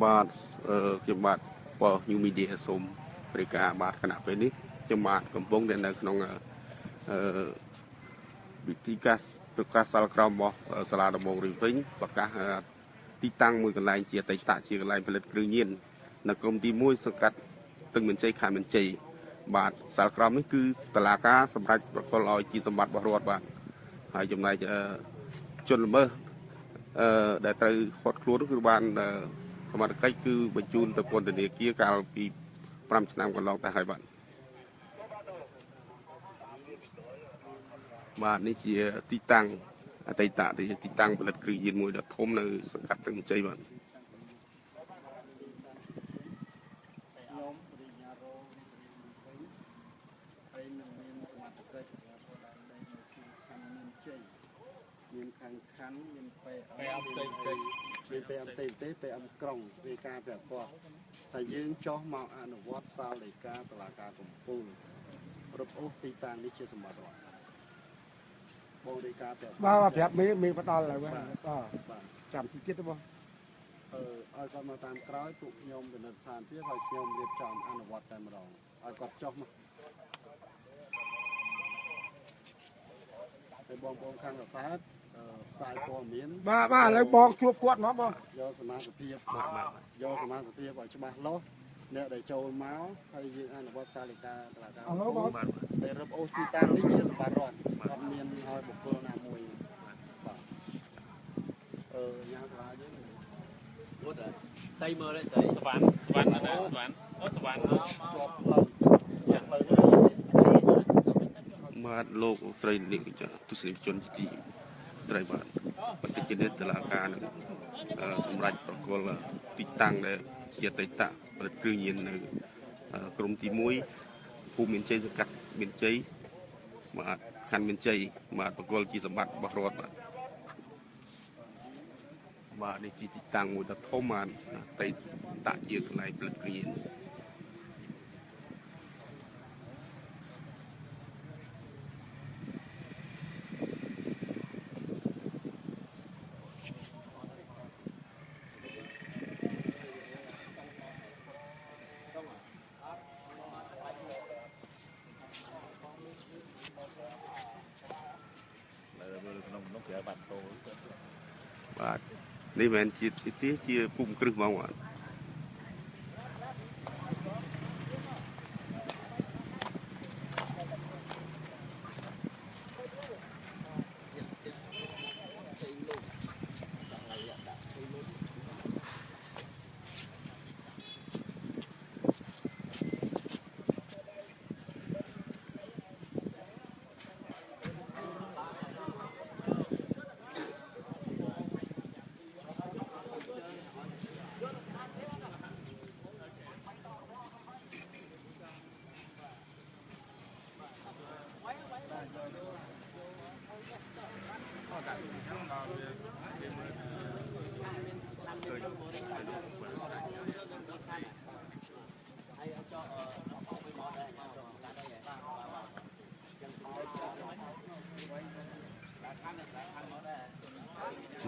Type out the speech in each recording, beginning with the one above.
បាទខ្ញុំបាទបោះ New Media សូមរាយការណ៍បាទគណៈពេលនេះខ្ញុំបាទកំពុងតែនៅក្នុងវិធីប្រកាសសាលក្រមរបស់សាលាដំបងរាជវិញប្រកាសទីតាំងមួយកន្លែងជាអតីតជាកន្លែងផលិតគ្រឿងញៀននៅក្រុមទី1សង្កាត់ទឹកមានជ័យខេត្តមានជ័យបាទសាលក្រមនេះគឺតឡាការសម្រាប់ប្រកល់ឲ្យជាសម្បត្តិរបស់រដ្ឋបាទហើយចំណែកជនល្មើសដែលត្រូវខាត់ខ្លួនគឺបានសមត្ថកិច្ចគឺបញ្ជូនទៅពន្ធនាគារកាលពី5ឆ្នាំកន្លងទៅហើយបាទនេះជាទីតាំងអតីតទីតាំងផលិតគ្រឿងញៀនមួយដ៏ធំនៅសង្កាត់ទឹកជ័យបាទខ្ញុំរិញ្ញារងវិញហើយនឹងមានសមត្ថកិច្ចរបស់ដែនដីនៅទីខណ្ឌមានជ័យមានខណ្ឌមានពេលអតីតមានពេលអតីតទេពេលអំក្រុងវាការប្រកបតែយើងចោះមកអនុវត្តសាលដីកាតុលាការកំពូលរឹបអូសទីតាំងនេះជាសម្បត្តិរដ្ឋបងដីកាប្រកបបាទប្រាប់មេបដល់ហើយបាទចាំទីទៀតទៅបងឲ្យគាត់មកតាមក្រោយពួកខ្ញុំពិនិត្យស្ថានភាពហើយខ្ញុំរៀបចំអនុវត្តតែម្ដងឲ្យគាត់ចុះមកហើយបងប្អូនខាងកសែតផ្សាយព័ត៌មានបាទឥឡូវបងជួបគាត់មកបងយកសមាជិកភាពយកសមាជិកភាពឲ្យច្បាស់លាស់អ្នកដែលចូលមកហើយយើងអនុវត្តសាលដីកាតុលាការឥឡូវបងតែរឹបអូសទីតាំងនេះជាសម្បត្តិរដ្ឋអត់មានឲ្យបុគ្គលណាមួយបាទញ៉ាំស្វាយើងមុតស្អីមើលស្អីសវណ្ណអាណាសវណ្ណអូសវណ្ណជាប់ផ្លូវយ៉ាងផ្លូវបាទលោកស្រីនាងកញ្ញាទស្សនិកជនទីត្រីបាទបតិជនិតតឡាការនឹងសម្រាប់ប្រគល់ទីតាំងដែលជាអតីតផលិតគ្រឿងញៀននៅក្រុមទី1ភូមិមានជ័យសង្កាត់មានជ័យបាទខណ្ឌមានជ័យបាទប្រគល់ជាសម្បត្តិរបស់រដ្ឋបាទនេះជាទីតាំងមួយដ៏ធំបាទអតីតជាកន្លែងផលិតគ្រឿងញៀនបាទនេះមិនជាទីជាពុំគ្រឹះហ្មងបាទ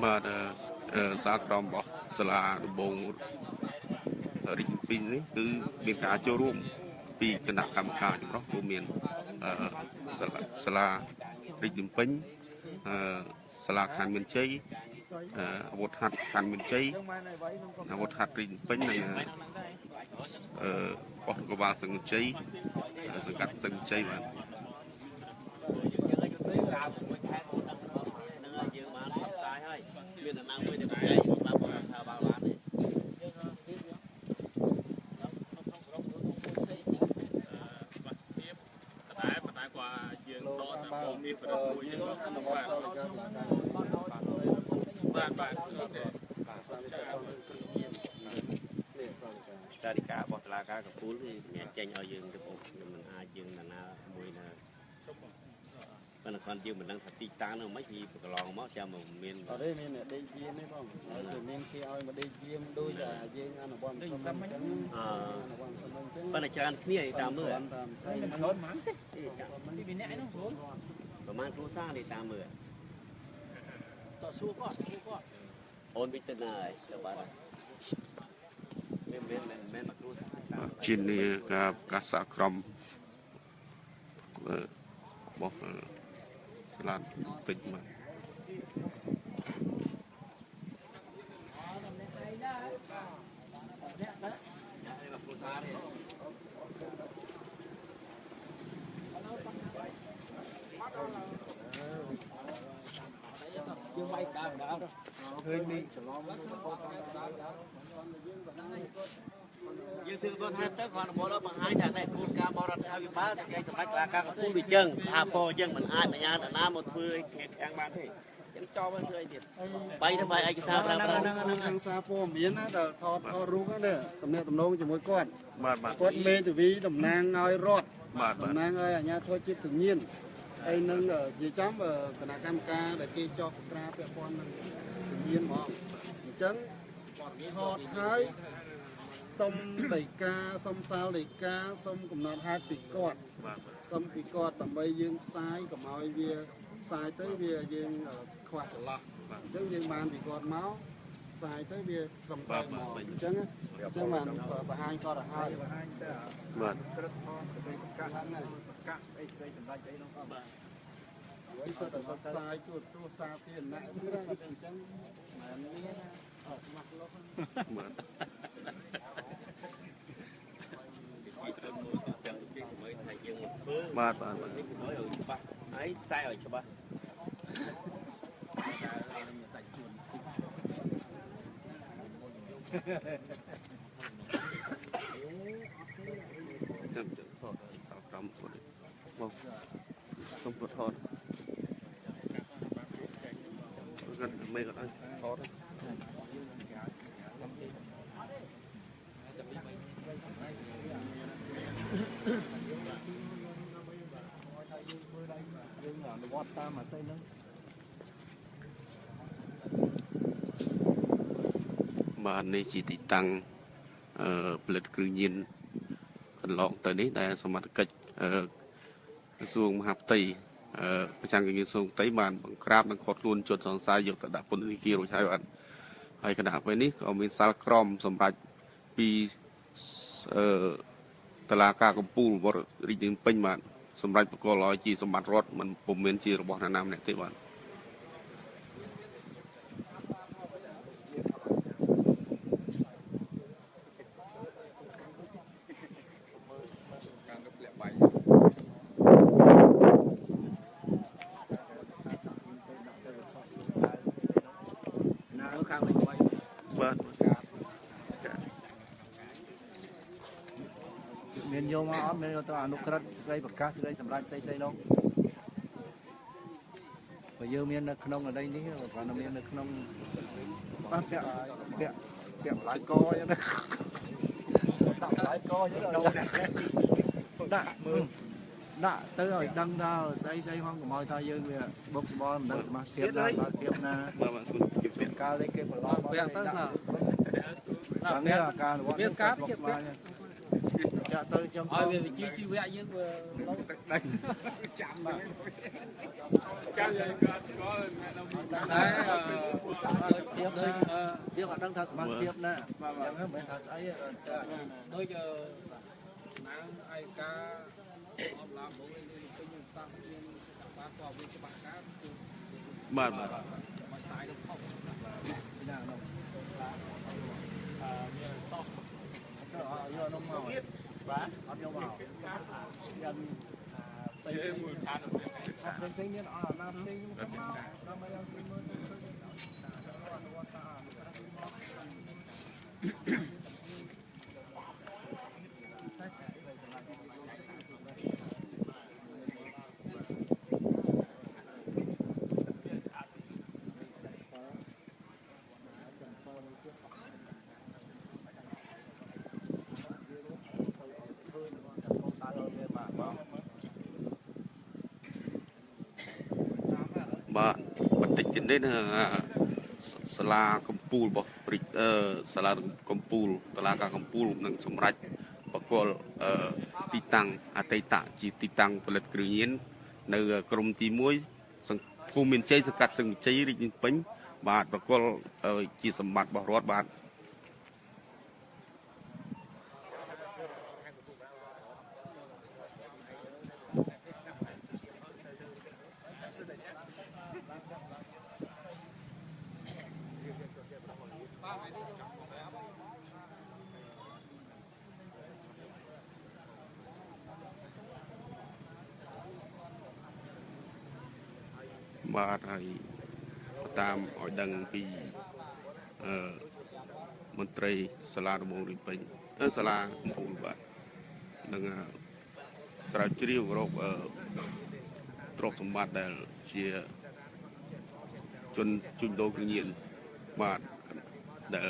បាទសាលក្រមរបស់សាលាដំបងរាជពីរនេះគឺមានការចូលរួមពីគណៈកម្មការចម្រុះរួមមានសាលារាជពេញសាលាខណ្ឌមានជ័យអាវុធហត្ថខណ្ឌមានជ័យអាវុធហត្ថរាជពេញនិងប៉ុស្តិ៍កបាលសង្កជ័យសង្កាត់សង្កជ័យបាទមានដំណើរមួយទៅផ្ទៃបាទថាបានទេប៉ុន្តែគាត់យើងដកតែបងមានប្រតិមួយយើងអនុវត្តសាលដីកាតុលាការបាទសាលដីកានេះសាលដីកាសាលដីការបស់តុលាការកំពូលគឺសម្រាប់ចេញឲ្យយើងទៅខ្ញុំមិនអាចយើងណាមួយណាប៉ុន្តែគាត់យើងមិនដឹងថាទីតាំងនោះមិនពីកន្លងមកចាំមិនមានអត់ទេមានអ្នកដេកយាមទេបងហើយមានគេឲ្យមកដេកយាមដូចតែយើងអនុវត្តមិនសមអញ្ចឹងអនុវត្តមិនសមអញ្ចឹងប៉ុន្តែច្រើនគ្នាតាមមើលតាមផ្សេងមិនច្រើនហ្មងទេទីពីអ្នកឯនោះខ្លួនប្រហែលគ្រួសារនេះតាមមើលតសួរគាត់អូនវិទនាហើយទៅបាទ ជានីការកាសាក្រមរបស់សាលាពេជ្របាទយើងបាយដើមឃើញនេះច្រឡំយើងធ្វើគាត់ថាទៅគាត់មកដល់បង្ហាញថាតែគោលការណ៍បរដ្ឋាភិបាលតែគេសម្រាប់ការកំពូលដូចចឹងថាពោចឹងមិនអាចបញ្ញាណាមកធ្វើឲ្យខាងបានទេចឹងចោលទៅធ្វើអីទៀតបីទៅបាយឯកសារប្រើប្រាស់ខាងសារព័ត៌មានណាដែលថតរូបហ្នឹងតំណែងតំណងជាមួយគាត់ បាទគាត់មេធាវីតំណាងឲ្យរដ្ឋ បាទ តំណាងឲ្យអាជ្ញាធរជាតិជំនាញហើយនឹងជាចំគណៈកម្មការដែលគេចោះក្រាពាក់ព័ន្ធនឹងជំនាញហ្មងអញ្ចឹងថតហើយសុំដីកាសុំសាលដីកាសុំកំណត់ហេតុពីគាត់ បាទ សុំពីគាត់ដើម្បីយើងផ្សាយកុំឲ្យវាផ្សាយទៅវាយើងខ្វះចន្លោះអញ្ចឹងយើងបានពីគាត់មកផ្សាយទៅវាត្រឹមត្រូវមកអញ្ចឹងបានបង្ហាញគាត់ទៅហើយបង្ហាញទៅ បាទ ក្រឹតផងសេចក្តីប្រកាសហ្នឹងប្រកាសអីស្ដីសម្ដេចអីនោះបាទហើយសិតតែផ្សាយជួបទូសាធារណៈហ្នឹងអញ្ចឹងមិនមានស្មាក់លុប បាទបាទបាទបាទ នេះឲ្យច្បាស់ហើយតែឲ្យច្បាស់ ចាំថតសាក្រមបងសុំថតគាត់មិនគាត់ឲ្យថត យើងអនុវត្តតាមអាស្អីហ្នឹង បាទនេះជាទីតាំងផលិតគ្រឿងញៀនកន្លងទៅនេះដែលសមាជិកក្រសួងមហាផ្ទៃប្រចាំក្រសួងផ្ទៃបានបង្ក្រាបនិងឃាត់ខ្លួនជនសង្ស័យយកទៅដាក់ពន្ធនាគាររួចហើយបាទហើយគណៈពេលនេះក៏មានសាលក្រមសម្រាប់ពីតុលាការកំពូលវត្តរាជធានីពេញបាទសម្រាប់បកគលឲ្យជាសម្បត្តិរដ្ឋមិនពុំមានជារបស់អ្នកណាម្នាក់ទេបាទ ណាខាងនេះໄວ បាទ មានយកមកអត់មានទៅអនុក្រឹត្យស្ដីប្រកាសស្ដីសម្រាប់ផ្សេងៗនោះបើយើងមាននៅក្នុងអីនេះគាត់មាននៅក្នុងបាទពាក់បន្លាយកអញ្ចឹងណាដាក់បន្លាយកអញ្ចឹងដាក់មើលដាក់ទៅឲ្យដឹងថាស្អីផងកុំឲ្យថាយើងវាបុកច្បល់មិនដឹងសមាជិកណាបើភាពណា បាទបាទគុណជម្រាប កាលនេះគេបន្លំពាក់ទៅណាតាមនេះអាការរបស់មានការជាពាក់ចាក់ទៅខ្ញុំឲ្យវាវិជាជីវៈយើងវាឡូវដេញចាំបាទចាំយើងក៏ស្គាល់តែភាពដូចយើងអត់ដឹងថាសមាជិកណាអញ្ចឹងមិនថាស្អីដូចណាងឯកាអបឡាបងនេះពេញសាស្ត្រមានបានក៏វាច្បាស់ការ បាទបាទ មកសាយទៅខុសពីណានោះមានតោះយកនំមកបាទអត់យកមកយ៉ាងទៅមួយខានផ្សេងមានអត់ណាផ្សេងមកដើម្បីឲ្យគេមើលទៅអនុវត្តតាមបាទបន្តិចទៀតនេះសាលាកំពូលរបស់សាលាកំពូលតុលាការកំពូលនឹងសម្រេចបកគលទីតាំងអតីតជាទីតាំងផលិតគ្រឿងញៀននៅក្រមទី1ភូមិមានជ័យសង្កាត់សឹងជ័យរាជធានីពេញបាទបកគលជាសម្បត្តិរបស់រដ្ឋបាទ បាទហើយតាមឲ្យដឹងពីមន្ត្រីសាលាដំបងរាជពេញសាលាកំពូលបាទនឹងស្រាវជ្រាវរកទ្រព្យសម្បត្តិដែលជាជនជួញដូរគ្រឿងញៀនបាទដែល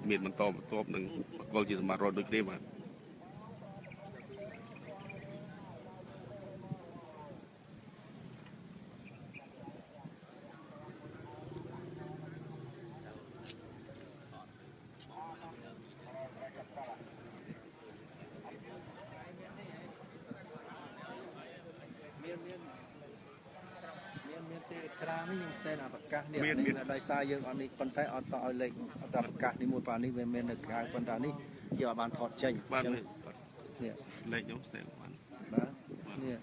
មានបន្តបន្ទាប់នឹងបកគលជាសម្បត្តិរដ្ឋដូចគ្នាបាទមានទេក្រានេះយើងសេនអាប្រកាសនេះដោយសារយើងអត់នេះប៉ុន្តែអត់តឲ្យលេខអត់តប្រកាសនេះមួយប៉ានេះវាមាននៅក្រៅប៉ុន្តែនេះជាអត់បានថតចេញបាទនេះលេខខ្ញុំសេនបានបាទនេះ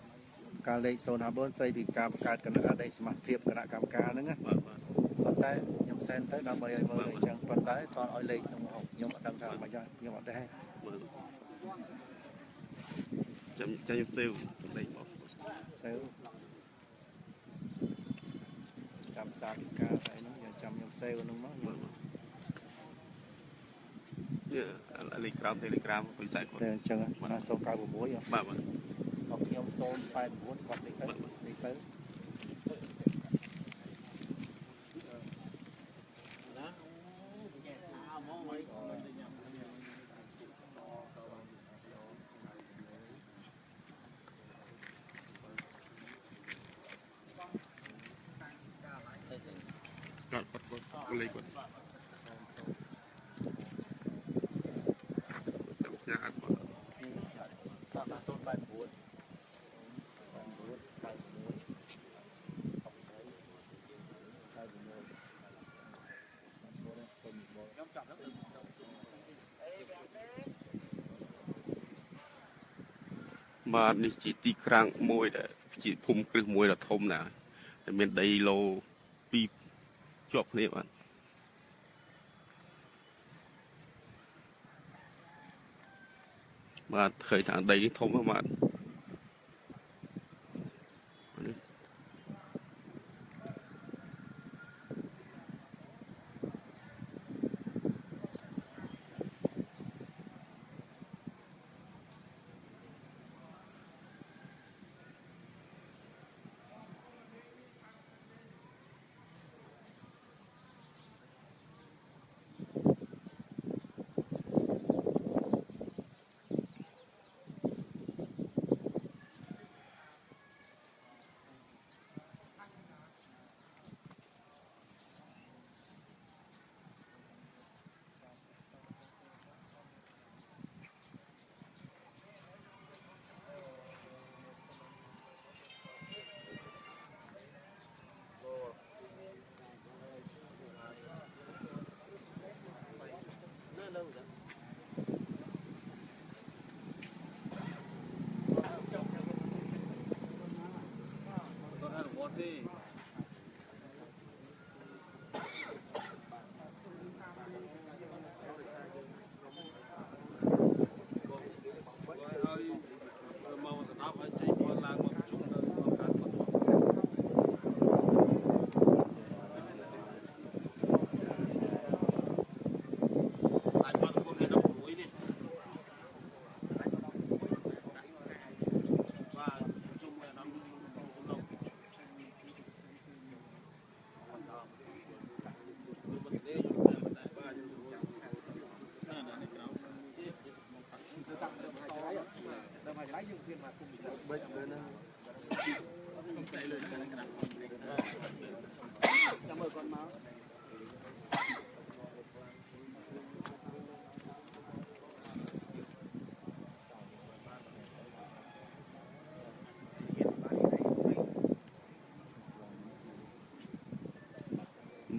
ការលេខ054ស្អីពីការបង្កើតគណៈអតីតសមាជិកគណៈកម្មការហ្នឹងណាបាទប៉ុន្តែខ្ញុំសេនទៅដើម្បីឲ្យមើលអញ្ចឹងប៉ុន្តែតឲ្យលេខខ្ញុំអត់ដឹងថាមិនយ៉ាងខ្ញុំអត់ដែរចាំសេវលេខមកសេវចាំសាពីការតែហ្នឹងយើងចាំខ្ញុំសេវហ្នឹងមកលេខក្រោម Telegram ពីខ្សែគាត់តែអញ្ចឹង096បាទអត់ខ្ញុំ089គាត់នេះទៅគាត់លេខគាត់ញ៉ាអត់បាទ089បាទនេះជាទីក្រាំងមួយដែលជាភូមិគ្រឹះមួយដ៏ធំណាស់ដែលមានដីឡូ2ជាប់គ្នាបាទឃើញថាដីនេះធំណាស់បាទ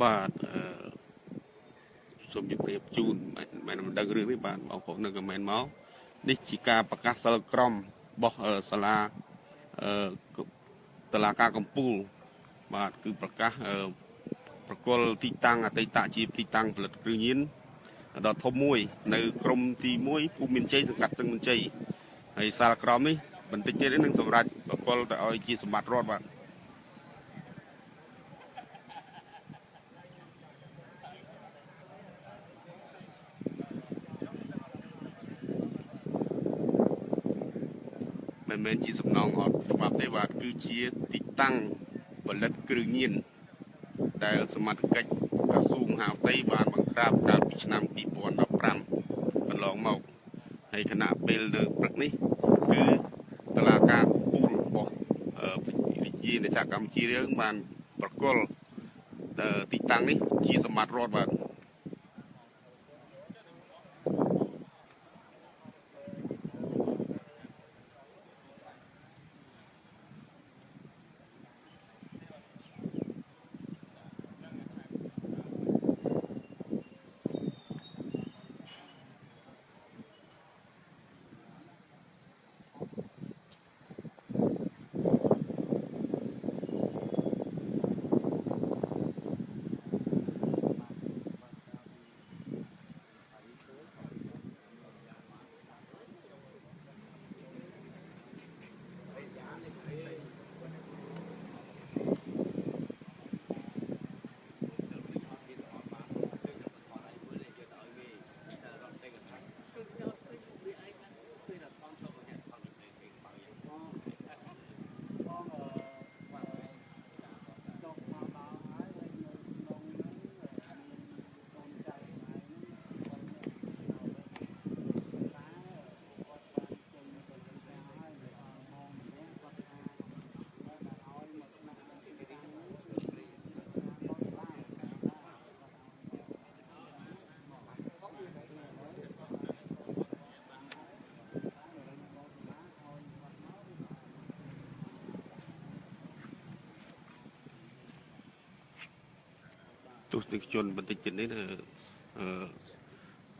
បាទសូមជម្រាបជូនមិនដឹងរឿងនេះបាទបងប្អូននៅខមមិនមកនេះជាការប្រកាសសិលក្រមរបស់សាលាតុលាការកំពូលបាទគឺប្រកាសប្រគល់ទីតាំងអតីតជាទីតាំងផលិតគ្រឿងញៀនដ៏ធំមួយនៅក្រមទី1ភូមិមានជ័យសង្កាត់ស្ទឹងមានជ័យហើយសាលក្រមនេះបន្តិចទៀតនឹងសម្រាប់ប្រគល់ទៅឲ្យជាសម្បត្តិរដ្ឋបាទ មិនមែនជាសំណងអត់ច្បាប់ទេបាទគឺជាទីតាំងផលិតគ្រឿងញៀនដែលសមត្ថកិច្ចក្រសួងមហាផ្ទៃបានបង្ក្រាបកាលពីឆ្នាំ2015កន្លងមកហើយគណៈពេលនៅព្រឹកនេះគឺតុលាការកំពូលរបស់រាជាណាចក្រកម្ពុជាយើងបានប្រគល់ទីតាំងនេះជាសម្បត្តិរដ្ឋបាទ ទស្សនិកជនបន្តិចទៀតនេះ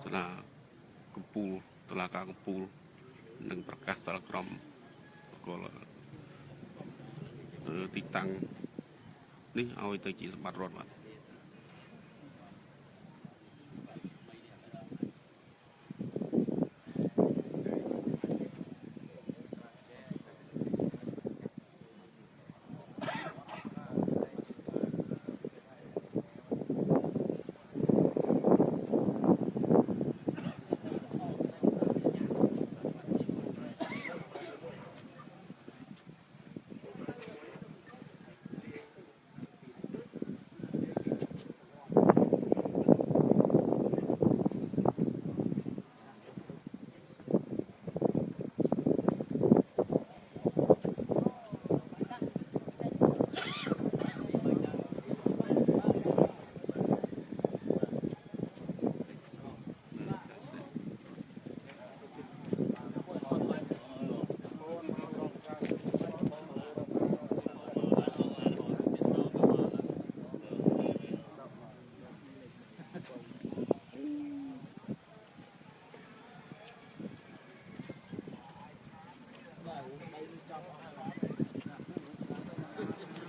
សាលាកំពូលតុលាការកំពូលនឹងប្រកាសសាលក្រមក៏ទីតាំងនេះឲ្យទៅជាសម្បត្តិរដ្ឋបាទ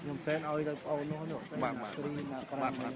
ខ្ញុំសែនឲ្យទៅបងអូននោះនោះបាទគ្រីណាប្រាំបាទ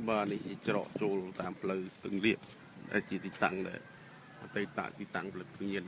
បាទនេះជាច្រកចូលតាមផ្លូវស្ទឹងលៀកដែលជាទីតាំងដែលអតីតទីតាំងផលិតគ្រឿងញៀន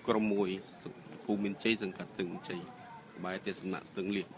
ក្រុមមួយភូមិមានជ័យសង្កាត់ស្ទឹងមានជ័យក្បែរទេសនៈស្ទឹងលៀក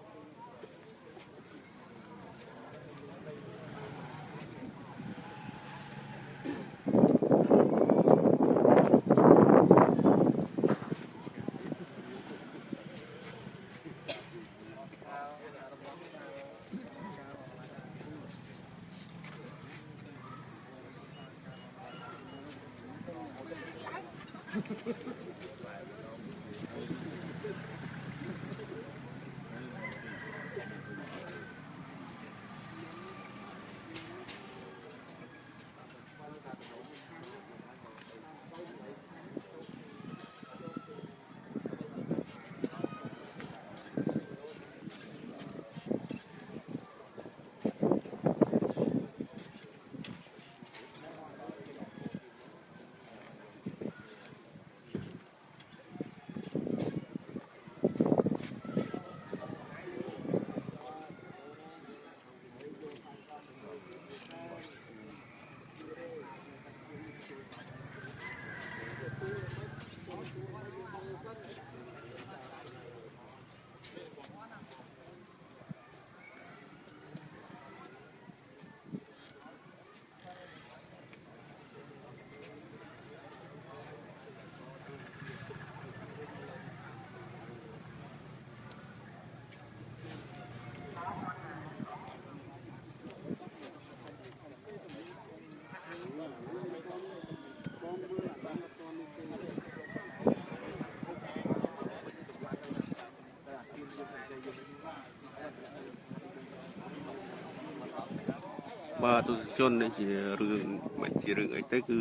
បាទទស្សនិកជននេះជារឿងមិនជារឿងអីទេគឺ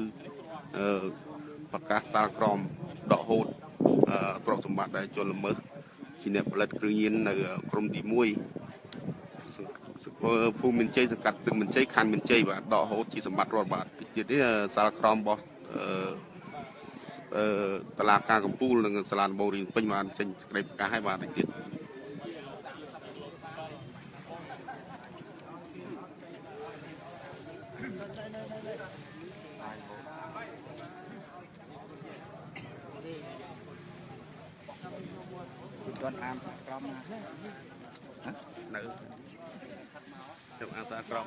ប្រកាសសាលក្រមដកហូតទ្រព្យសម្បត្តិដែលជនល្មើសជាអ្នកផលិតគ្រឿងញៀននៅក្រុមទី1ភូមិមានជ័យសង្កាត់ស្ទឹងមានជ័យខណ្ឌមានជ័យបាទដកហូតជាសម្បត្តិរដ្ឋបាទទៀតនេះសាលក្រមរបស់តឡាការកំពូលនិងសាលាដំបងរៀងពេញបានចេញសេចក្តីប្រកាសឲ្យបាទទៀត គាត់អានសាក្រមណា នៅខ្ញុំអាសាក្រម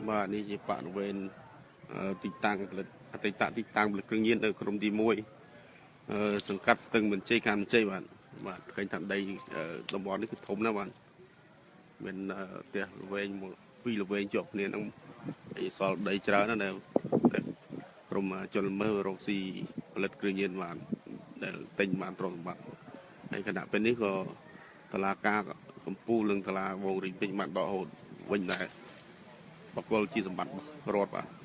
បាទនេះជាបរិវេណទីតាំងផលិតអតីតទីតាំងផលិតគ្រឿងញៀននៅក្រុមទី1សង្កាត់ស្ទឹងមានជ័យខណ្ឌមានជ័យបាទឃើញថាដីតំបន់នេះគឺធំណាស់បាទមានផ្ទះល្វែងមួយពីរល្វែងជាប់គ្នាហ្នឹងឯសល់ដីច្រើនណាស់ដែលក្រុមជនល្មើសរកស៊ីផលិតគ្រឿងញៀនបានដែលទិញបានទ្រព្យសម្បត្តិហើយគណៈពេលនេះក៏តឡាការកំពូលនិងតឡាវងរីពេញបានដកហូតវិញដែរបកគលជាសម្បត្តិរដ្ឋបាទ ក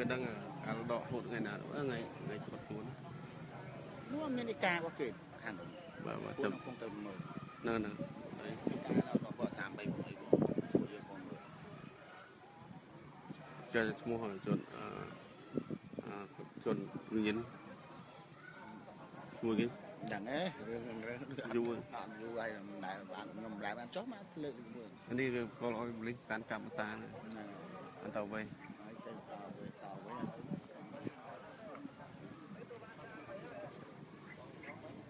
ពេលដឹងកាលដកហូតថ្ងៃណាថ្ងៃឈប់ខ្លួន នោះមានឯការបស់គេខាងនោះ បាទ ចាំ ចាំ គង់ទៅមើល ហ្នឹង ឯកាដល់គាត់30 3 6យើងកូនមើល ចាឈ្មោះជនរៀនមួយគេ ដឹងទេរឿងយូរអត់យូរហើយមិនដែលបានខ្ញុំមិនដែលបានចុះមកលើកមួយ នេះគឺកលឲ្យបលិសតាមកម្មតាអន្តរវ័យ ហើយទៅតវិញ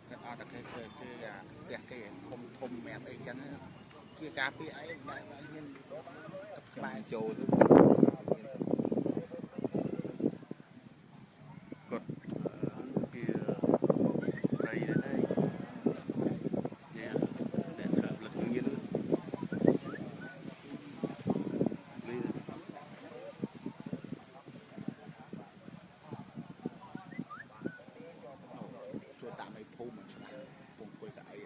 គាត់អត់តែគេធ្វើគឺអាផ្ទះគេធំមែនអីចឹងជាការពីអីមិនដែលបានមានក្បែរចូលទៅ គាត់គេប្រៃដែរញ៉ាតែត្រូវលឹកញៀននេះ ជួយតាមឲ្យភូមិមិនឆ្ងាយពងពុយតែអី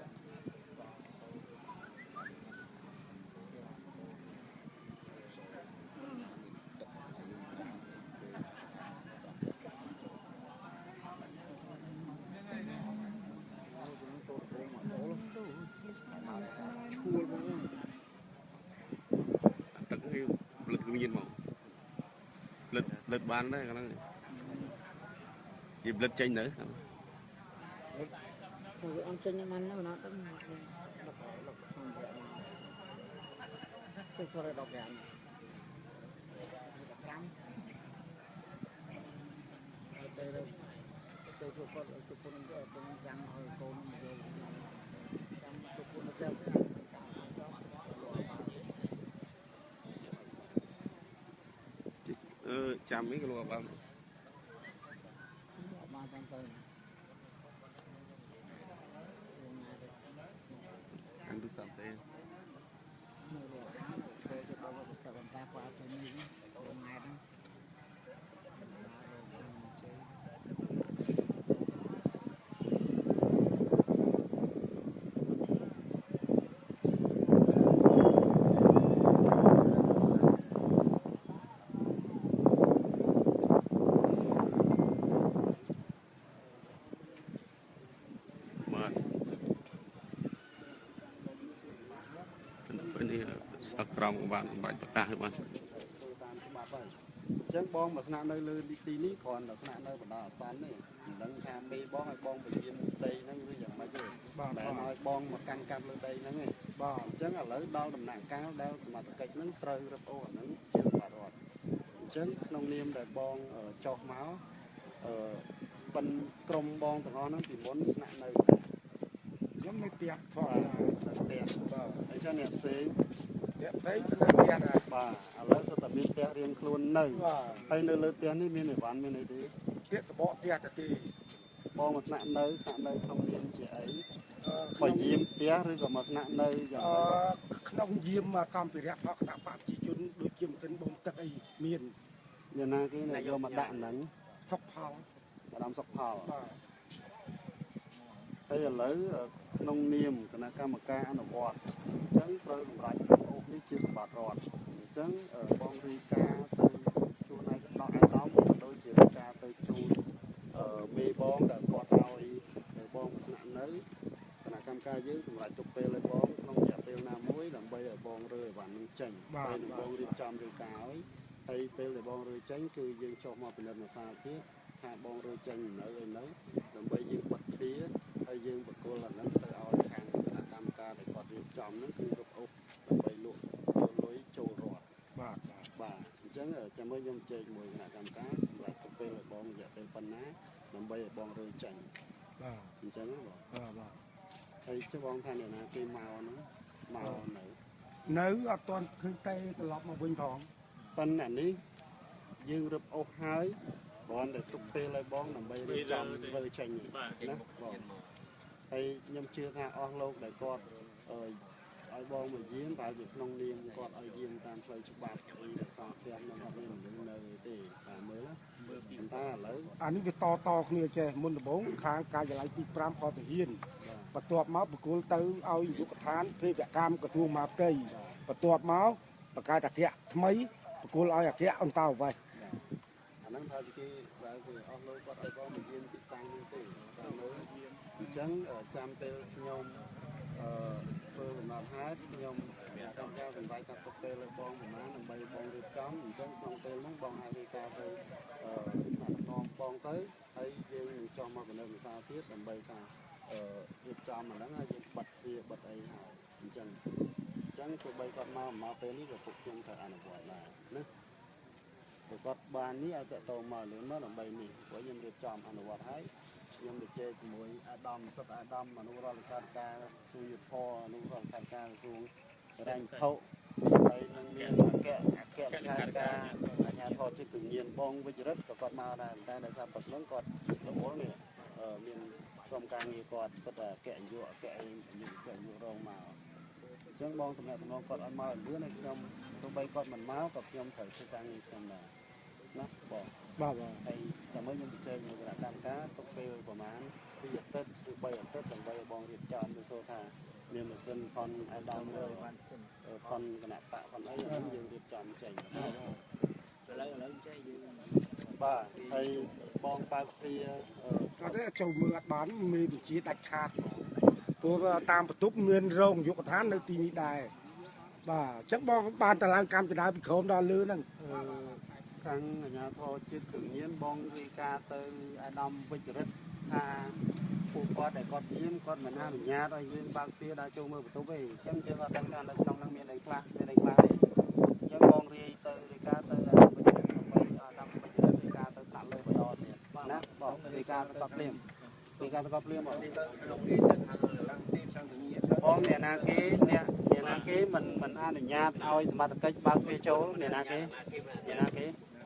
ទឹកគេលឹកញៀនមកលឹកបានដែរហ្នឹងនិយាយលឹកចេញទៅ Rồi ông chân nó nó đứng cái cho đọc đèn đây đây tôi chụp con răng hơi con rồi chụp con nó treoចាំនេះក៏លោកបាន ba con tôi ăn được sẵn thế tôi cho bao giờ các bạn ta qua tôi như thế ngày đó sạc rong của bạn bài tất cả các bạn តាមច្បាប់ហើយអញ្ចឹងបងមកស្នាក់នៅលើទីនេះគ្រាន់តែស្នាក់នៅបណ្ដោះអាសន្នទេមិនដឹងថាមេបងឲ្យបងពលានដីហ្នឹងឬយ៉ាងម៉េចទេបាទតែឲ្យបងមកកាន់កាប់លើដីហ្នឹងឯងបាទអញ្ចឹងឥឡូវដល់ដំណាក់កាលដែលសមត្ថកិច្ចហ្នឹងត្រូវរឹបអូសអាហ្នឹងជាសម្បត្តិរដ្ឋអញ្ចឹងក្នុងនាមដែលបងចុះមកបិណ្ឌក្រុមបងទាំងអស់ហ្នឹងពីមុនស្នាក់នៅខ្ញុំនៅផ្ទះធម្មតាផ្ទះបាទអញ្ចឹងអ្នកផ្សេង អ្នកផ្សេងទៅលើផ្ទះដែរបាទឥឡូវសិតតែមានផ្ទះរៀងខ្លួននៅហើយនៅលើផ្ទះនេះមានអីវ៉ាន់មានអីទេផ្ទះតបកផ្ទះទៅទីបងមកស្នាក់នៅក្នុងនាមជាអីបើយាមផ្ទះឬក៏មកស្នាក់នៅយ៉ាងម៉េចក្នុងយាមសម្ភារៈរបស់គណៈបព្វជិជនដូចជាម៉ាស៊ីនបូមទឹកអីមានណាគេយកមកដាក់ហ្នឹងសុកផលអាដាមសុកផលបាទហើយឥឡូវក្នុងនាមគណៈកម្មការអនុវត្តអញ្ចឹងត្រូវសម្រេចអូសនេះជាសម្បត្តិរដ្ឋអញ្ចឹងបងរីកាទៅជួនឯកឧត្តមអាដាមក៏ដូចជារីកាទៅជួនមេបងដែលគាត់ឲ្យបងស្នាក់នៅគណៈកម្មការយើងសម្រេចទុកពេលឲ្យបងក្នុងរយៈពេលណាមួយដើម្បីឲ្យបងរើអីវ៉ាន់នឹងចេញហើយនឹងបងរៀបចំរីកាឲ្យហើយពេលដែលបងរើចេញគឺយើងចុះមកពិនិត្យមួយសារទៀតថាបងរើចេញនៅឯនៅដើម្បីយើងបិទទ្វារហើយយើងបកគលអាហ្នឹងទៅឲ្យខាងគណៈកម្មការដែលគាត់រៀបចំហ្នឹងគឺរឹបអូសដើម្បីលក់លុយចូលរដ្ឋបាទអញ្ចឹងចាំមើលខ្ញុំជែកមួយគណៈកម្មការសម្រាប់ទៅពេលឲ្យបងរយៈពេលប៉ុណ្ណាដើម្បីឲ្យបងរើចេញបាទអញ្ចឹងបាទហើយចុះបងថាអ្នកណាគេមកហ្នឹងមកនៅអត់ទាន់ឃើញតែត្រឡប់មកវិញផងប៉ុន្តែនេះយើងរឹបអូសហើយគ្រាន់តែទុកពេលឲ្យបងដើម្បីរៀបចំធ្វើចេញណាបងហើយខ្ញុំជឿថាអស់លោកដែលគាត់ឲ្យបងមកយាមតែជាក្នុងនាមគាត់ឲ្យយាមតាមផ្លូវច្បាប់ពីរក្សាផ្ទះនឹងអត់មាននៅទេតែមើលតែឥឡូវអានេះវាតគ្នាចេះមុនដំបូងខាងការិយាល័យទី5ខទាហានបន្ទាប់មកបកគលទៅឲ្យយុវដ្ឋានភេរវកម្មក្រសួងមហាផ្ទៃបន្ទាប់មកបង្កើតអគ្គថ្មីបកគលឲ្យអគ្គអន្តរវេសអាហ្នឹង ថាគេបើគេអស់លុយគាត់ឲ្យបងមកយាមទីតាំងនេះទេតែនៅអញ្ចឹងចាំពេលខ្ញុំធ្វើដំណើរហេតុខ្ញុំចាំការសម្ដែងថាទុកពេលលើបងប្រហែលដើម្បីបងរៀបចំអញ្ចឹងក្នុងពេលហ្នឹងបងអាចរៀបការទៅនាំបងទៅហើយយើងនឹងចោះមកបណ្ដឹងភាសាទៀតដើម្បីថារៀបចំអាហ្នឹងហើយយើងបិទវាបិទអីហើយអញ្ចឹងទោះបីគាត់មកពេលនេះក៏ពួកខ្ញុំត្រូវអនុវត្តដែរណាបើគាត់បាននេះឲ្យតតមកលឿនមកដើម្បីនេះព្រោះខ្ញុំរៀបចំអនុវត្តហើយខ្ញុំទៅជែកជាមួយអាដាមសិទ្ធអាដាមអនុរដ្ឋលេខាធិការក្រសួងយុទ្ធភអនុរដ្ឋលេខាធិការក្រសួងរ៉ែងថុហើយនឹងមានអគ្គលេខាធិការអាជ្ញាធរជាតិពញានបងវិជ្ជរិទ្ធក៏គាត់មកដែរតែដោយសារប៉ុណ្ណឹងគាត់រវល់នេះមានក្រុមការងារគាត់សិទ្ធអគ្គនាយកអគ្គនាយករងមកអញ្ចឹងបងតំណែងគាត់ឲ្យមកលឿនឲ្យខ្ញុំទោះបីគាត់មិនមកក៏ខ្ញុំត្រូវធ្វើការងារខ្ញុំដែរណាបងបាទហើយតែមើលខ្ញុំជជែកមួយគណៈកម្មការទុកពេលប្រហែល2អាទិត្យឬ3អាទិត្យដើម្បីឲ្យបងរៀបចំទៅសូថាមានម៉ាស៊ីនផុនអាដាមលើផុនគណៈបកផុនអីយើងរៀបចំចេញឥឡូវចេះយើងបាទហើយបងបើកទ្វារគាត់ទេចូលមើលអត់បានមានវិជាដាច់ខាតព្រោះតាមបន្ទប់មានរោងយុគឋាននៅទីនេះដែរបាទអញ្ចឹងបងបានតឡើងកម្មចដាពីក្រោមដល់លើហ្នឹងខាងអាជ្ញាធរជាតិគ្រឿងញៀនបងរាយការណ៍ទៅអាដាមវិជ្ជរិទ្ធថាពួកគាត់ដែលគាត់យាមគាត់មិនអនុញ្ញាតឲ្យយើងបើកទ្វារដល់ចូលមើលបន្ទប់ទេអញ្ចឹងយើងអត់ដឹងថានៅក្នុងហ្នឹងមានអីខ្លះទេអញ្ចឹងបងរាយការណ៍ទៅអាដាមវិជ្ជរិទ្ធដើម្បីអាដាមវិជ្ជរិទ្ធរាយការណ៍ទៅថ្នាក់លើបន្តទៀតណាបងរាយការណ៍ទៅគាត់ភ្លាមរាយការណ៍ទៅគាត់ភ្លាមបងបងអ្នកណាគេមិនអនុញ្ញាតឲ្យសមត្ថកិច្ចបើកទ្វារចូលអ្នកណាគេ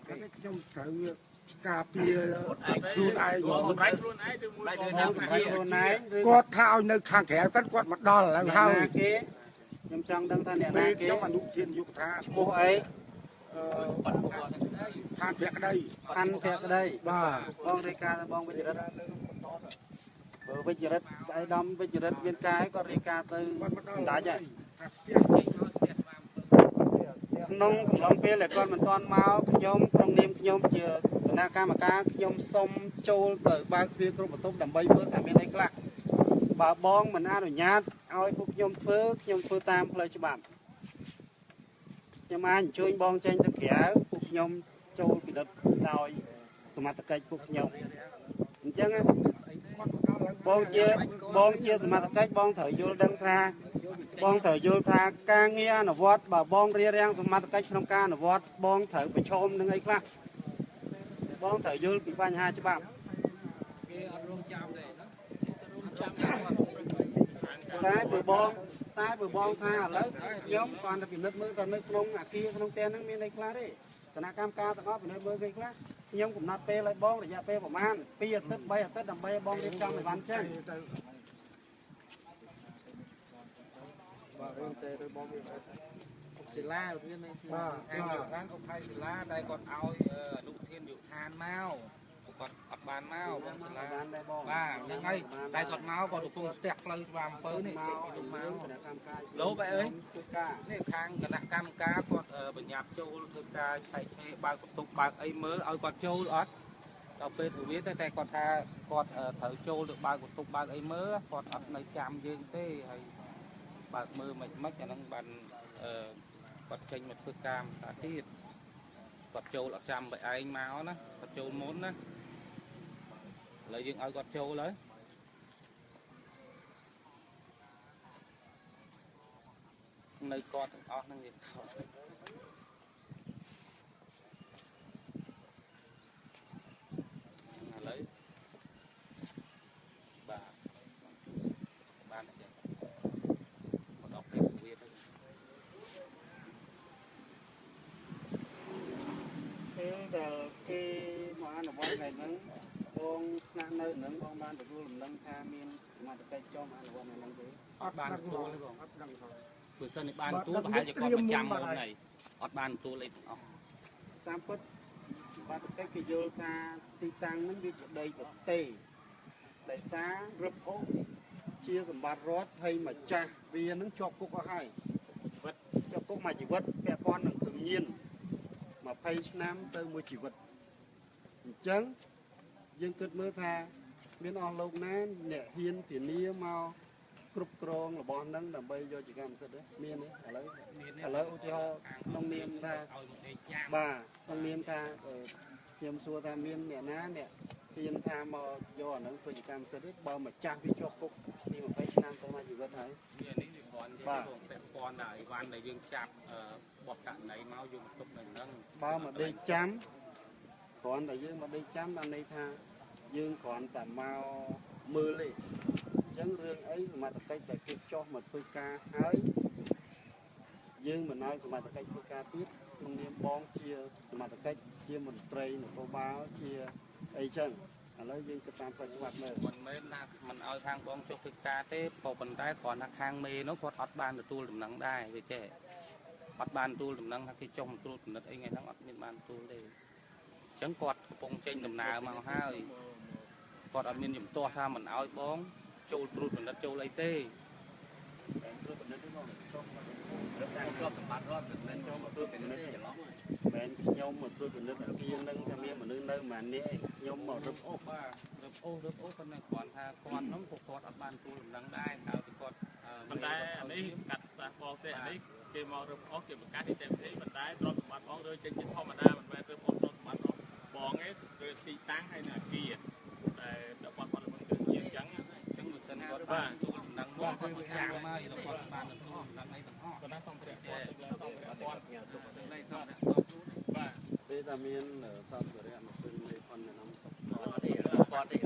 ខ្ញុំត្រូវការពារខ្លួនឯងសម្រាប់ខ្លួនឯងឬមួយខ្លួនឯងគាត់ថាឲ្យនៅខាងក្រៅគាត់មកដល់ឥឡូវហើយគេខ្ញុំចង់ដឹងថាអ្នកណាគេខ្ញុំអនុធានយុគថាឈ្មោះអីផានភក្តីបាទបងរាយការណ៍ទៅបងវិជ្ជរិទ្ធបើវិជ្ជរិទ្ធអាយដាមវិជ្ជរិទ្ធមានការគាត់រាយការណ៍ទៅសម្ដេចហើយក្នុងកំឡុងពេលដែលគាត់មិនទាន់មកខ្ញុំក្នុងនាមខ្ញុំជាគណៈកម្មការខ្ញុំសុំចូលទៅបើកទ្វារគ្រប់បន្ទប់ដើម្បីមើលថាមានអីខ្លះបើបងមិនអនុញ្ញាតឲ្យពួកខ្ញុំធ្វើតាមផ្លូវច្បាប់ខ្ញុំអាចអញ្ជើញបងចេញទៅក្រៅពួកខ្ញុំចូលពិនិត្យដោយសមត្ថកិច្ចពួកខ្ញុំអញ្ចឹងបងជាសមត្ថកិច្ចបងត្រូវយល់ដឹងថាការងារអនុវត្តបើបងរៀបរៀងសមត្ថកិច្ចក្នុងការអនុវត្តបងត្រូវប្រឈមនឹងអីខ្លះបងត្រូវយល់ពីបញ្ហាច្បាប់គេអត់រងចាំទេណាតែបើបងថាឥឡូវខ្ញុំគ្រាន់តែពិនិត្យមើលតែនៅក្នុងអាគារក្នុងផ្ទះហ្នឹងមានអីខ្លះទេគណៈកម្មការទាំងអស់ពិនិត្យមើលគេខ្លះខ្ញុំកំណត់ពេលឲ្យបងរយៈពេលប្រហែល2អាទិត្យ3អាទិត្យដើម្បីឲ្យបងរៀបចំអីវ៉ាន់ចឹងបាទរឿងតែទៅបងវាសិលារៀននៅបាទខាងយុឋានអុកថៃសិលាដែលគាត់ឲ្យអនុធានយុឋានមកគាត់អត់បានមកបងសិលាបាទហ្នឹងហើយតែគាត់មកគាត់កំពុងស្ទះផ្លូវច្បារអំពើនេះចេញពីមកគណៈកម្មការលោកអើយនេះខាងគណៈកម្មការគាត់បញ្ញត្តិចូលធ្វើការឆែកឆេរបើកបន្ទប់បើកអីមើលឲ្យគាត់ចូលអត់ដល់ពេលទៅវាតែគាត់ថាគាត់ត្រូវចូលទៅបើកបន្ទប់បើកអីមើលគាត់អត់នៅចាំយើងទេហើយបើកមើលមិនអាហ្នឹងបានគាត់ចេញមកធ្វើការភាសាទៀតគាត់ចូលអត់ចាំបែឯងមកណាគាត់ចូលមុនណាឥឡូវយើងឲ្យគាត់ចូលហើយនៅគាត់ទាំងអស់ហ្នឹងយើងខុសឥឡូវបានអញ្ចឹងមកដល់ពេលវាទៅពេលដែលគេមកអនុវត្តថ្ងៃហ្នឹងបងស្នាក់នៅនឹងបងបានទទួលលំនឹងថាមានសមត្ថកិច្ចចំអនុវត្តថ្ងៃហ្នឹងទេអត់បានទទួលទេបងអត់ដឹងផងបើសិននេះបានទទួលប្រហែលជាគាត់មកចាំមុនហើយអត់បានទទួលអីទាំងអស់តាមពិតសមត្ថកិច្ចគេយល់ថាទីតាំងហ្នឹងវាជាដីប្រទេសដោយសាររឹបអូសជាសម្បត្តិរដ្ឋហើយម្ចាស់វានឹងជាប់គុកអស់ហើយជីវិតជាប់គុកមួយជីវិតពាក់ព័ន្ធនឹងគ្រឿងញៀន20ឆ្នាំទៅមួយជីវិត ចឹងយើងគិតមើលថាមានអស់លោកណាអ្នកហ៊ានធានាមកគ្រប់គ្រងរបស់ហ្នឹងដើម្បីយកជាកម្មសិទ្ធិមានទេឥឡូវឧទាហរណ៍ក្នុងនាមថាបាទក្នុងនាមថាខ្ញុំសួរថាមានអ្នកណាអ្នកហ៊ានថាមកយកអាហ្នឹងធ្វើជាកម្មសិទ្ធិទេបើម្ចាស់វាជាប់គុកពី20ឆ្នាំទៅមកជីវិតហើយវានេះវាគ្រាន់តែពាក់ព័ន្ធដល់អីវ៉ាន់ដែលយើងចាប់បោះករណីមកយកទុកនៅហ្នឹងបើមកដេកចាំគ្រាន់តែយើងមកដេកចាំបានន័យថាយើងគ្រាន់តែមកមើលទេអញ្ចឹងរឿងអីសមត្ថកិច្ចដែលគេចោះមកធ្វើការហើយយើងមិនឲ្យសមត្ថកិច្ចធ្វើការទៀតក្នុងនាមបងជាសមត្ថកិច្ចជាមន្ត្រីនគរបាលជាអីចឹងឥឡូវយើងគិតតាមផ្លូវច្បាប់មើលមិនមែនថាមិនឲ្យខាងបងចុះធ្វើការទេប៉ុន្តែគ្រាន់តែខាងមេនោះគាត់អត់បានទទួលដំណឹងដែរវាចេះអត់បានទទួលដំណឹងថាគេចុះមកត្រួតពិនិត្យអីថ្ងៃហ្នឹងអត់មានបានទទួលទេអញ្ចឹងគាត់កំពុងចេញដំណើរមកហើយគាត់អត់មានជំទាស់ថាមិនឲ្យបងចូលត្រួតពិនិត្យចូលអីទេត្រួតពិនិត្យទេបងចុះមកគ្រាប់សម្បត្តិរដ្ឋមិនចូលមកត្រួតពិនិត្យច្រឡំមែនខ្ញុំមកត្រួតពិនិត្យអាគារនឹងថាមានមនុស្សនៅម្នាក់ខ្ញុំមករឹបអូសបាទរឹបអូសគាត់នៅគ្រាន់ថាគាត់នោះពួកគាត់អត់បានទទួលដំណឹងដែរហើយគាត់ប៉ុន្តែអានេះកាត់សាសបងទេអានេះគេមករឹបអូសគេបង្កាត់ទីទេប៉ុន្តែទ្រព្យសម្បត្តិបងរើចេញជាធម្មតាមិនមែនរើអូសទ្រព្យសម្បត្តិបងឯងរើទីតាំងហើយនៅអាគារតែដល់គាត់មិនគឺជាអញ្ចឹងមិនសិនគាត់បានទទួលដំណឹងមកគាត់ចាំមកគាត់បានទទួលដំណឹងអីទាំងអស់គាត់ថាសំភារៈគាត់សំភារៈគាត់នេះសំភារៈគាត់បាទពេលតែមានសម្ភារៈម៉ាស៊ីននៃផននាំសុខគាត់ទេ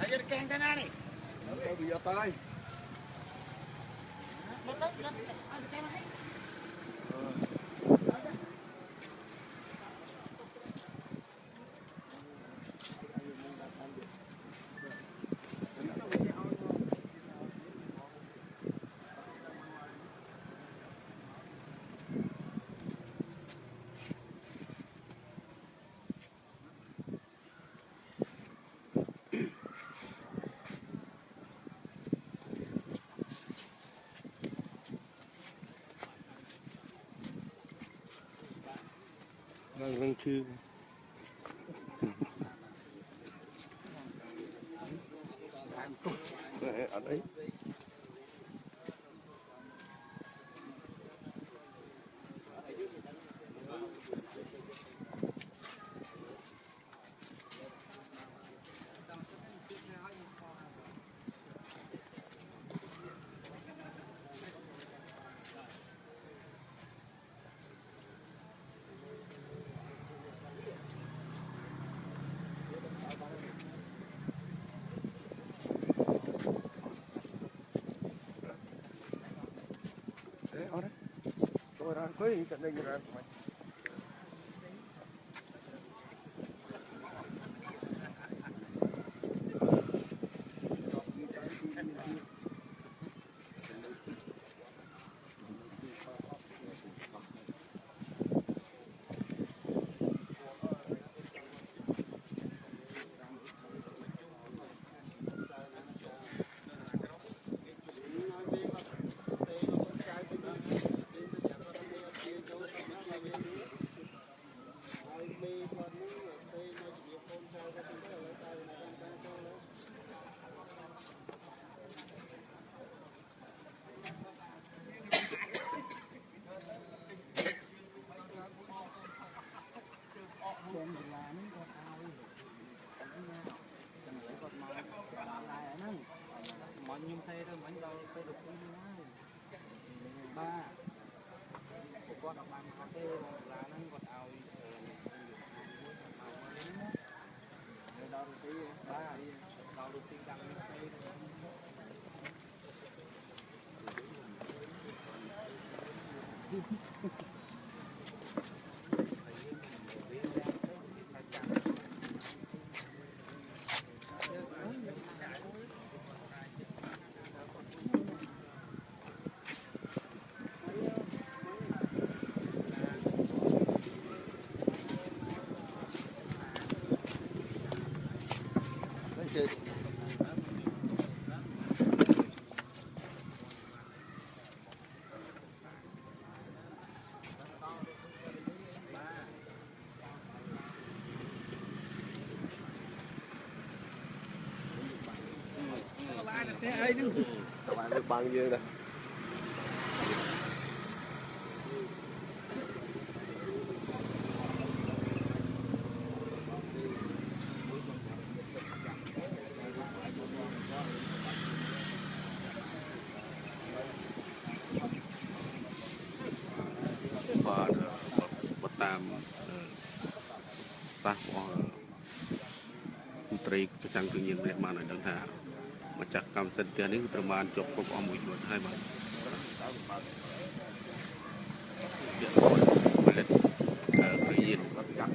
Ayo keng sana nih. Biar tay. Răng chưa ở đấy Rồi ra quấy trận đây ra của mày. គាត់អត់បានមកទេសាលាហ្នឹងគាត់ឲ្យដល់រុស្ស៊ីបាទដល់រុស្ស៊ីចាំនេះទេបាំងយើងដែរ បាទបតាមសាសរបស់គូត្រីប្រចាំគ្រឿងញៀនម្នាក់បានឲ្យដឹងថាម្ចាស់កម្មសិទ្ធិផ្ទះនេះត្រូវបានជាប់គុកអស់មួយឆ្នាំហើយបាទផលិតគ្រឿងញៀនកាត់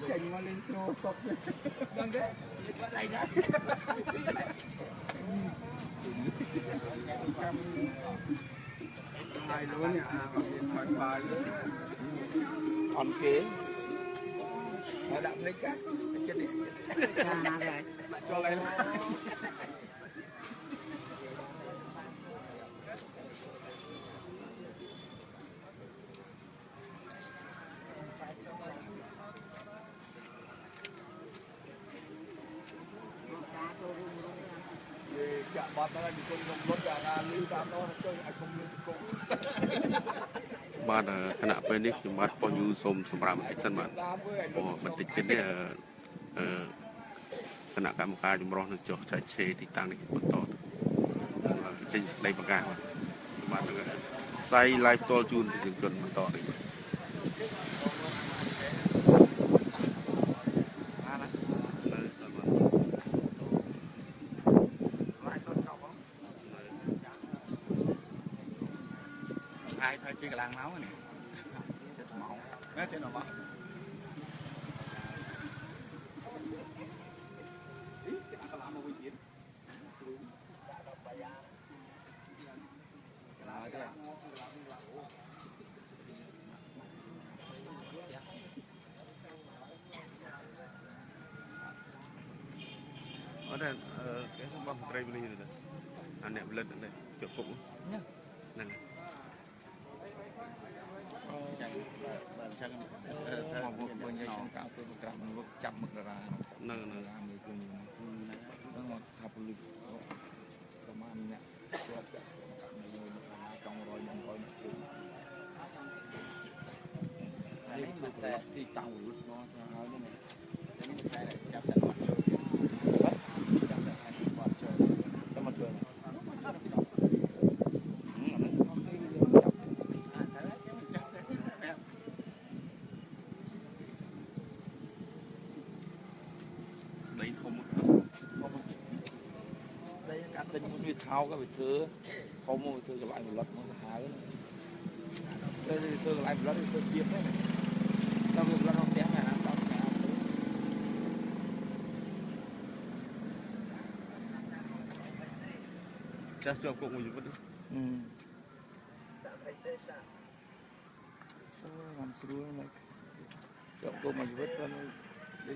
ចេញមកលេងត្រូសុតដឹងទេបាត់ឡៃណាហើយលួននេះអាមានផាត់បាយអន់គេមកដាក់ភ្លេចកាចិត្តនេះណាហើយដាក់ចូលឯង ចាក់បាត់ហើយពីគុំខ្ញុំលុតអាណាលីតាមនោះជួយឲ្យគុំមានគុំបាទគណៈពេលនេះខ្ញុំបាទប៉ុស្តិ៍យូសូមសម្រាប់បន្តិចសិនបាទបន្តិចទៀតនេះគណៈកម្មការចម្រុះនឹងចុះចែកឆេទីតាំងនេះបន្តចេញសេចក្តីប្រកាសបាទផ្សាយ live ផ្ទាល់ជូនប្រជាជនបន្តនេះហើយជាកន្លងម៉ោងនេះ7 ម៉ោងណាទេដល់មកអត់ទេគេសម្បត្តិត្រីពលីទេអាអ្នកផលិតនេះជាប់គុកហ្នឹងចឹងបើអញ្ចឹងមកវិញខ្ញុំកៅទៅក្រាបមកចាប់មឹកតារានៅរាមួយគឺហ្នឹងមកថាពលិប្រមាណអ្នកជាប់ចាក់នៅលើចង់100មក100មកគឺនេះគឺទីតាំងវុធមកថាហើយនេះនេះតែចាប់សាត់មកជួយចាប់សាត់មកជួយទៅមកជួយទិញមួយថោកវាធ្វើហុំមកធ្វើកន្លែងផលិតមកទៅហើយទៅធ្វើកន្លែងផលិតធ្វើទៀតទេដល់វាផលិតក្នុងផ្ទះណាដល់ការចាស់ជាប់គុកមួយជីវិតអូបានស្រួលណាស់ជាប់គុកមួយជីវិតគាត់ តិ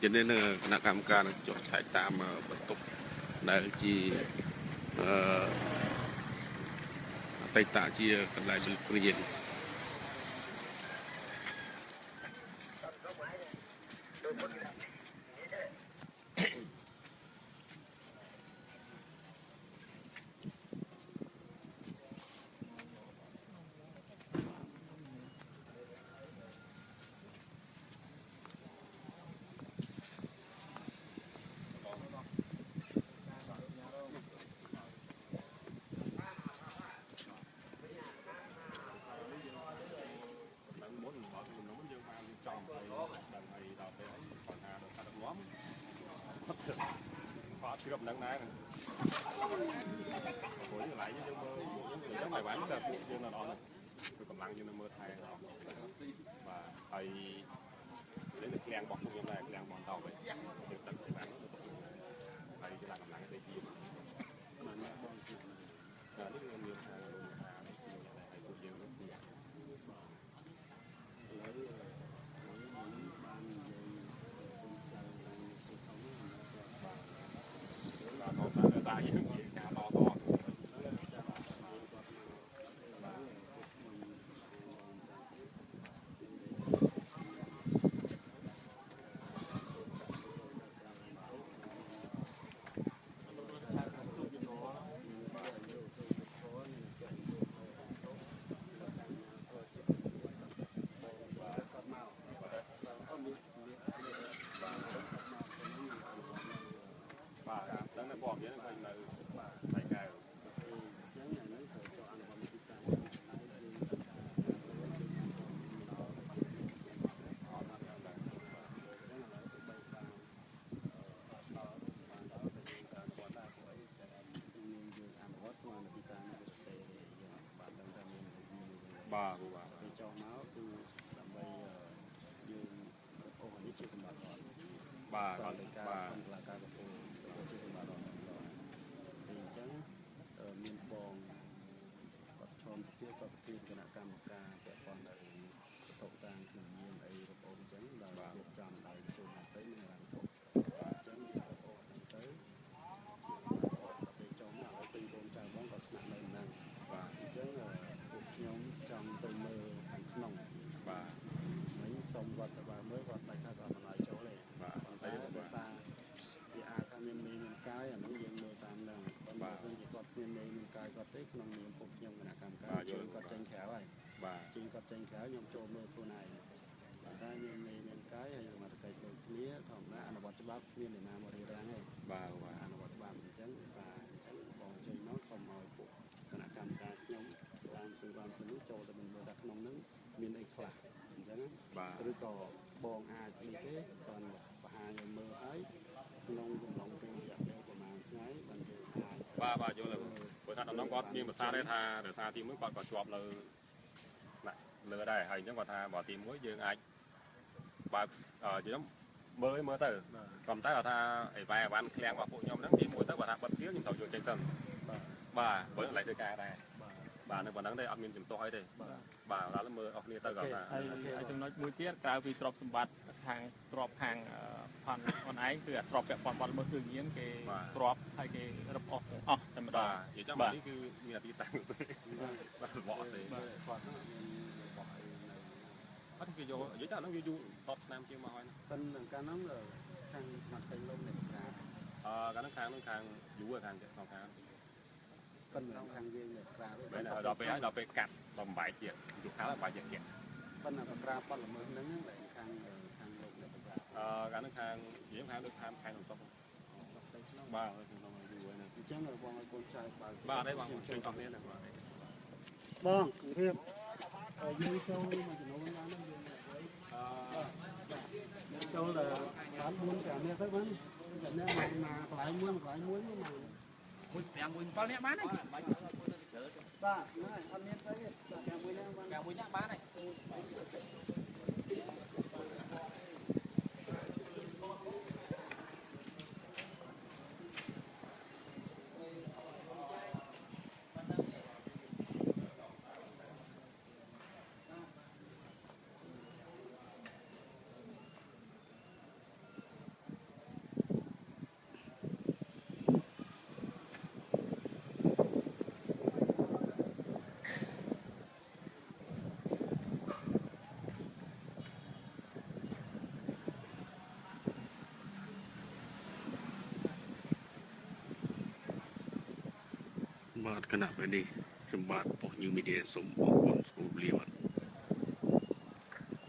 ចនេះនៅគណៈកម្មការនឹងចុះឆែកតាមបន្ទប់ដែលជាអតីតជាកន្លែងពលគ្រា họ chưa gặp nắng này cuối lại với mơ những bài bán là phụ dương là đó tôi cầm lăng như nó mơ thay và thầy lấy được keng bọc như này keng bọc tàu vậy được tận thầy bán thầy chỉ là cầm lăng để gì mà nó bon là nước nhiều thầy thầy phụ dương ra những cái cá to to bỏ cái này là phải cài bà cho máu từ làm bây dương ô hình như chưa sinh hoạt rồi bà là ca bà là ca của chưa sinh hoạt rồi thì chẳng miền bòn có chọn tiếp có tiếp cái nào cam ca để còn lại tổ tang thường nhiên ấy rồi ôm chẳng là việc tròn lại từ mặt tới mình làm tổ chẳng ô tới để cho nó ở từ con trai bóng có nặng lên năng và chẳng là nhóm trong tôi mơ thành nồng bà mấy xong vật và mới vật lại khác ở lại chỗ này bà thấy được xa thì tham nhân mình cái nó dân mơ tam lần còn bà dân chỉ có nhân mình cái có tích nông nghiệp phục nhung là cầm cái chỉ có tranh khéo này bà chỉ có tranh khéo nhung chỗ mơ thu này ta nhân mình cái hay mà cái mía thòng nó ăn bọt bắp viên để làm một điều đáng này bà ăn bọt bắp mình trắng và trắng còn chơi nó xong rồi phụ là cầm cái nhóm làm sự làm sự nước trôi thì mình vừa đặt nông nứng miền ấy khỏe chẳng bà rồi có bòn đi thế còn người mơ ấy nông lòng tiền dạng đeo của màng ngay bằng bà vô là bữa sau nó có nhưng mà xa đây tha để xa thì mới còn chọp là này lừa đây hay chứ còn tha bỏ tìm mới dương ai bà chỉ nó mới từ còn tay là tha ấy vài bạn khen vào phụ nhóm nắng tìm mới tới bà tha bật xíu nhưng tàu vô trên sân bà với lại chơi ca đây bà nó còn đang đây âm miền chìm to đây bà là mơ ở đây tới gặp là ai trong nói mũi tiết cao vì trọp sầm bát hàng trọp hàng phần con ấyคือtrọpแบบphần phần មើលគឺញៀនគេ trọp ហើយគេរឹបអស់អស់តែម្ដងនិយាយចាំនេះគឺមានទីតាំងបាទបកទេបាទអត់គេយកនិយាយចាំហ្នឹងវាយូរតតឆ្នាំជាងមកហើយ phân là cá nóng ở thằng mặt cây lông này cá កាលហ្នឹងខាងយូរខាងស្នងខាង phân là thằng viên này cá បែរដល់ពេលកាត់បំបែកទៀតយូរខាងបំបែកទៀត phân là cá phân là mới nướng lại thằng lông này cá កាលហ្នឹងខាងនិយាយខាងដូចខាងក្នុងសុកបាទក្នុងយូរហ្នឹង chứ là con con trai បាទđấyបងជួយអស់គ្នាណាបាទ bon thêm dương châu mà chỉ nấu ăn nó châu là bán buôn cả mẹ tới bán cả mẹ mà lại muôn mà Yang buồn con nè bán này. ba này ăn nè tới cả buôn nè bán Yang buồn nhá bán này. បាទគណៈពេលនេះខ្ញុំបាទប៉ុស្តិ៍ New Media សូមអរគុណស្គូលលាបាទ